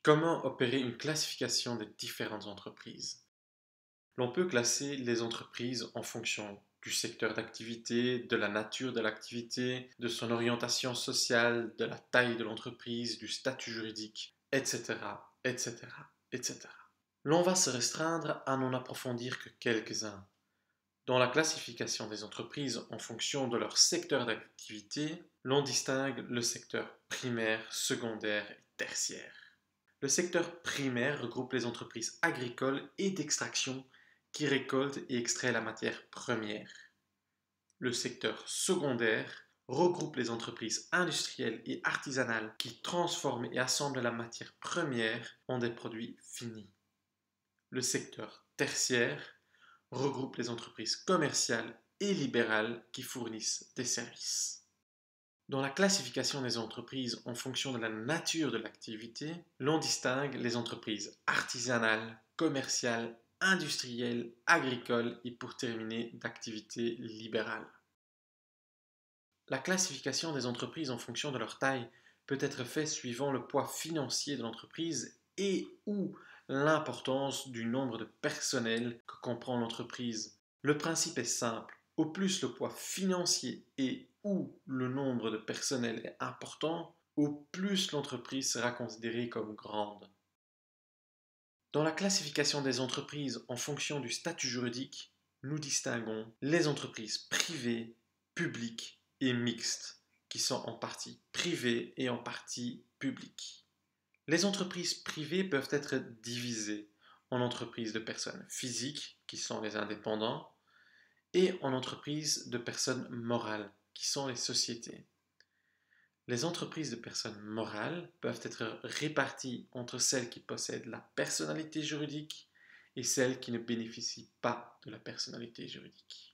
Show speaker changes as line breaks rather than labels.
Comment opérer une classification des différentes entreprises? L'on peut classer les entreprises en fonction du secteur d'activité, de la nature de l'activité, de son orientation sociale, de la taille de l'entreprise, du statut juridique, etc., etc., etc. L'on va se restreindre à n'en approfondir que quelques-uns. Dans la classification des entreprises en fonction de leur secteur d'activité, l'on distingue le secteur primaire, secondaire et tertiaire. Le secteur primaire regroupe les entreprises agricoles et d'extraction qui récoltent et extraient la matière première. Le secteur secondaire regroupe les entreprises industrielles et artisanales qui transforment et assemblent la matière première en des produits finis. Le secteur tertiaire regroupe les entreprises commerciales et libérales qui fournissent des services. Dans la classification des entreprises en fonction de la nature de l'activité, l'on distingue les entreprises artisanales, commerciales, industrielles, agricoles et pour terminer d'activités libérales. La classification des entreprises en fonction de leur taille peut être faite suivant le poids financier de l'entreprise et ou l'importance du nombre de personnel que comprend l'entreprise. Le principe est simple. Au plus le poids financier et ou le nombre de personnel est important, au plus l'entreprise sera considérée comme grande. Dans la classification des entreprises en fonction du statut juridique, nous distinguons les entreprises privées, publiques et mixtes, qui sont en partie privées et en partie publiques. Les entreprises privées peuvent être divisées en entreprises de personnes physiques, qui sont les indépendants, et en entreprises de personnes morales, qui sont les sociétés. Les entreprises de personnes morales peuvent être réparties entre celles qui possèdent la personnalité juridique et celles qui ne bénéficient pas de la personnalité juridique.